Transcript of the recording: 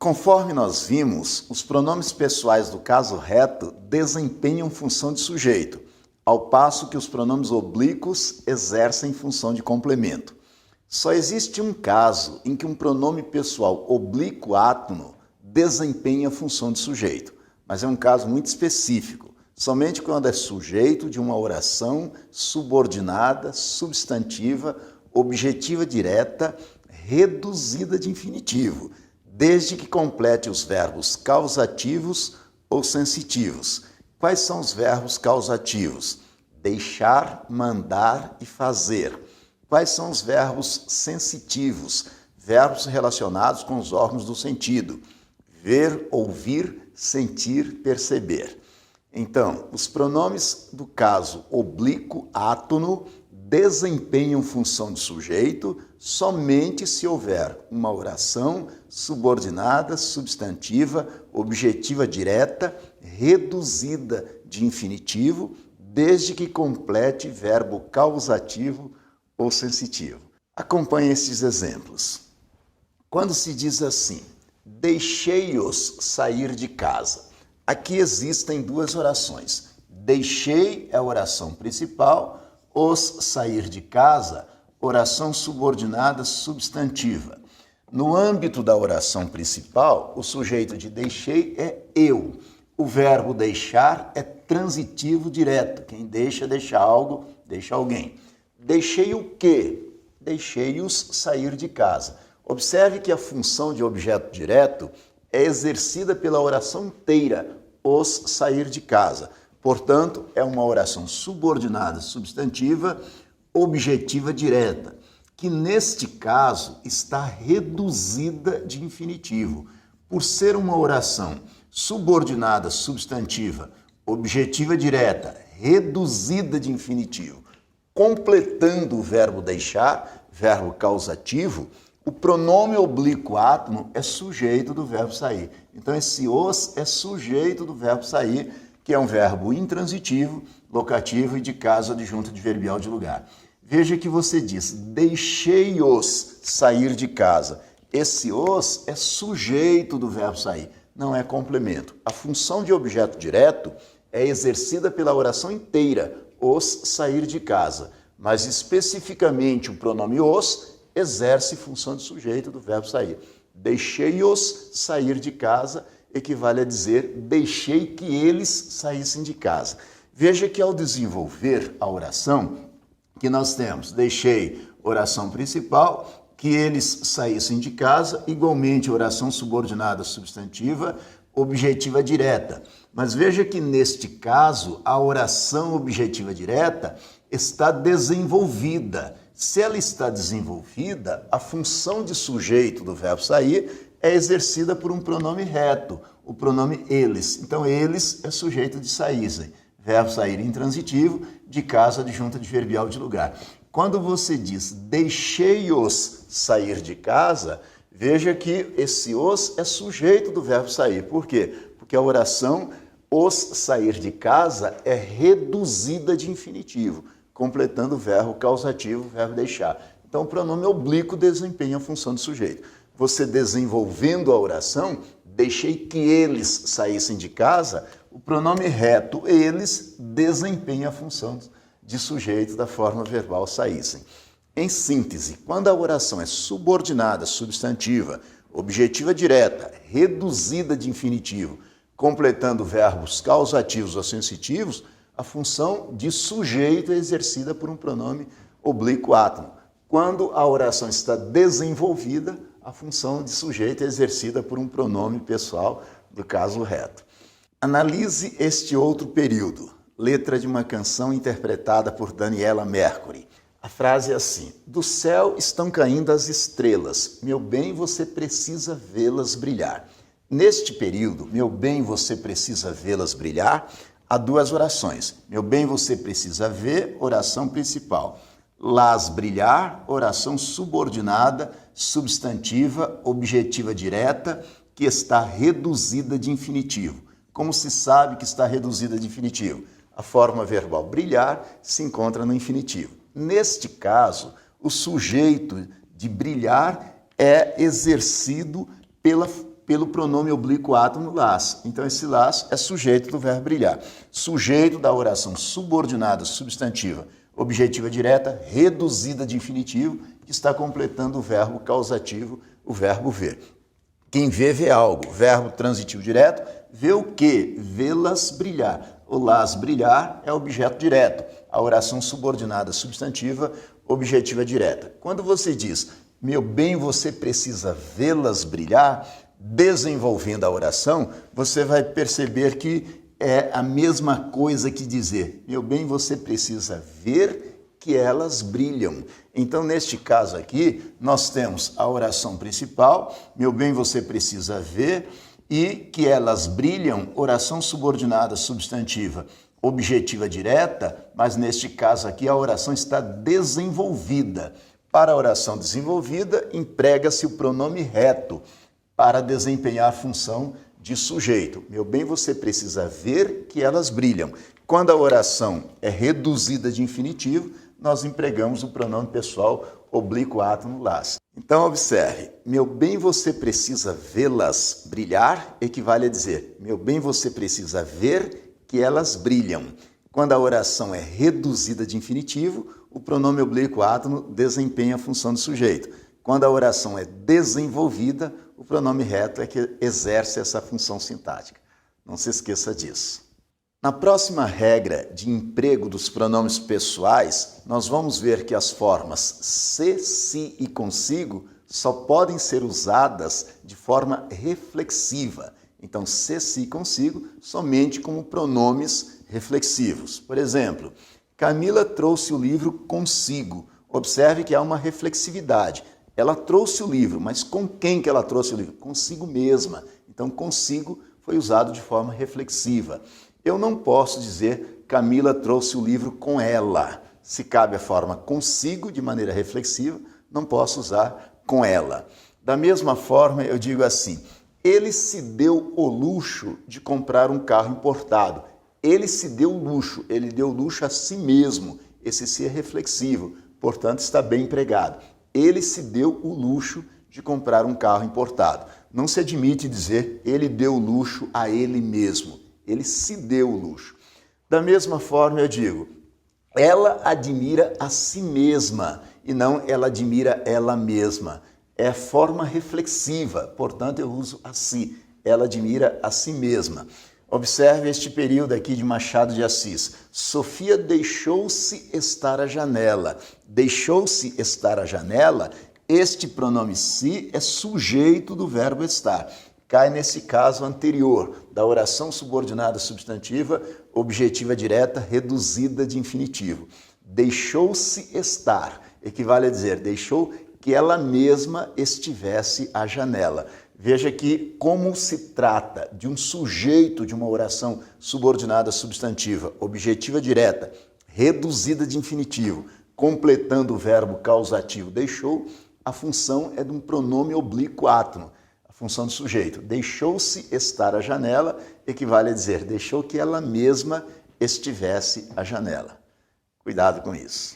Conforme nós vimos, os pronomes pessoais do caso reto desempenham função de sujeito, ao passo que os pronomes oblíquos exercem função de complemento. Só existe um caso em que um pronome pessoal oblíquo átono desempenha a função de sujeito, mas é um caso muito específico, somente quando é sujeito de uma oração subordinada, substantiva, objetiva direta, reduzida de infinitivo, desde que complete os verbos causativos ou sensitivos. Quais são os verbos causativos? Deixar, mandar e fazer. Quais são os verbos sensitivos? Verbos relacionados com os órgãos do sentido. Ver, ouvir, sentir, perceber. Então, os pronomes do caso oblíquo átono desempenham função de sujeito somente se houver uma oração subordinada, substantiva, objetiva direta, reduzida de infinitivo, desde que complete verbo causativo ou sensitivo. Acompanhe esses exemplos. Quando se diz assim, deixei-os sair de casa. Aqui existem duas orações. Deixei é a oração principal, os sair de casa, oração subordinada substantiva. No âmbito da oração principal, o sujeito de deixei é eu. O verbo deixar é transitivo direto. Quem deixa algo, deixa alguém. Deixei o quê? Deixei-os sair de casa. Observe que a função de objeto direto é exercida pela oração inteira, os sair de casa. Portanto, é uma oração subordinada substantiva, objetiva direta, que neste caso está reduzida de infinitivo. Por ser uma oração subordinada substantiva, objetiva direta, reduzida de infinitivo, completando o verbo deixar, verbo causativo, o pronome oblíquo átono é sujeito do verbo sair. Então, esse os é sujeito do verbo sair, que é um verbo intransitivo, locativo e de caso adjunto adverbial de lugar. Veja que você diz, deixei-os sair de casa. Esse os é sujeito do verbo sair, não é complemento. A função de objeto direto é exercida pela oração inteira, os sair de casa, mas especificamente o pronome os exerce função de sujeito do verbo sair. Deixei-os sair de casa equivale a dizer deixei que eles saíssem de casa. Veja que ao desenvolver a oração, que nós temos deixei oração principal, que eles saíssem de casa, igualmente oração subordinada substantiva, objetiva direta. Mas veja que neste caso a oração objetiva direta está desenvolvida. Se ela está desenvolvida, a função de sujeito do verbo sair é exercida por um pronome reto, o pronome eles. Então, eles é sujeito de saíssem, verbo sair intransitivo, de caso adjunto adverbial de lugar. Quando você diz deixei-os sair de casa, veja que esse os é sujeito do verbo sair. Por quê? Porque a oração os sair de casa é reduzida de infinitivo, completando o verbo causativo, o verbo deixar. Então, o pronome oblíquo desempenha a função de sujeito. Você desenvolvendo a oração, deixei que eles saíssem de casa, o pronome reto eles desempenha a função de sujeito da forma verbal saíssem. Em síntese, quando a oração é subordinada, substantiva, objetiva direta, reduzida de infinitivo, completando verbos causativos ou sensitivos, a função de sujeito é exercida por um pronome oblíquo átono. Quando a oração está desenvolvida, a função de sujeito é exercida por um pronome pessoal do caso reto. Analise este outro período. Letra de uma canção interpretada por Daniela Mercury. A frase é assim: do céu estão caindo as estrelas, meu bem, você precisa vê-las brilhar. Neste período, meu bem, você precisa vê-las brilhar, há duas orações. Meu bem, você precisa ver, oração principal. Las brilhar, oração subordinada, substantiva, objetiva direta, que está reduzida de infinitivo. Como se sabe que está reduzida de infinitivo? A forma verbal brilhar se encontra no infinitivo. Neste caso, o sujeito de brilhar é exercido pelo pronome oblíquo átono las. Então, esse las é sujeito do verbo brilhar. Sujeito da oração subordinada substantiva objetiva direta, reduzida de infinitivo, que está completando o verbo causativo, o verbo ver. Quem vê, vê algo. Verbo transitivo direto, vê o quê? Vê-las brilhar. O las brilhar é objeto direto. A oração subordinada substantiva, objetiva direta. Quando você diz, meu bem, você precisa vê-las brilhar, desenvolvendo a oração, você vai perceber que é a mesma coisa que dizer, meu bem, você precisa ver que elas brilham. Então, neste caso aqui, nós temos a oração principal, meu bem, você precisa ver, e que elas brilham, oração subordinada substantiva, objetiva direta, mas neste caso aqui a oração está desenvolvida. Para a oração desenvolvida, emprega-se o pronome reto para desempenhar a função de sujeito. Meu bem, você precisa ver que elas brilham. Quando a oração é reduzida de infinitivo, nós empregamos o pronome pessoal oblíquo átono las. Então, observe, meu bem, você precisa vê-las brilhar, equivale a dizer, meu bem, você precisa ver que elas brilham. Quando a oração é reduzida de infinitivo, o pronome oblíquo átono desempenha a função de sujeito. Quando a oração é desenvolvida, o pronome reto é que exerce essa função sintática. Não se esqueça disso. Na próxima regra de emprego dos pronomes pessoais, nós vamos ver que as formas se, si e consigo só podem ser usadas de forma reflexiva. Então, se, si e consigo somente como pronomes reflexivos. Por exemplo, Camila trouxe o livro consigo. Observe que há uma reflexividade. Ela trouxe o livro, mas com quem que ela trouxe o livro? Consigo mesma. Então, consigo foi usado de forma reflexiva. Eu não posso dizer Camila trouxe o livro com ela. Se cabe a forma consigo, de maneira reflexiva, não posso usar com ela. Da mesma forma, eu digo assim, ele se deu o luxo de comprar um carro importado. Ele se deu o luxo, ele deu luxo a si mesmo. Esse si é reflexivo, portanto, está bem empregado. Ele se deu o luxo de comprar um carro importado. Não se admite dizer ele deu luxo a ele mesmo. Ele se deu o luxo. Da mesma forma, eu digo, ela admira a si mesma e não ela admira ela mesma. É forma reflexiva, portanto, eu uso a si. Ela admira a si mesma. Observe este período aqui de Machado de Assis. Sofia deixou-se estar à janela. Deixou-se estar à janela, este pronome se é sujeito do verbo estar. Cai nesse caso anterior, da oração subordinada substantiva, objetiva direta, reduzida de infinitivo. Deixou-se estar, equivale a dizer, deixou que ela mesma estivesse à janela. Veja que como se trata de um sujeito de uma oração subordinada substantiva, objetiva direta, reduzida de infinitivo, completando o verbo causativo deixou, a função é de um pronome oblíquo átono, a função do sujeito. Deixou-se estar à janela, equivale a dizer, deixou que ela mesma estivesse à janela. Cuidado com isso.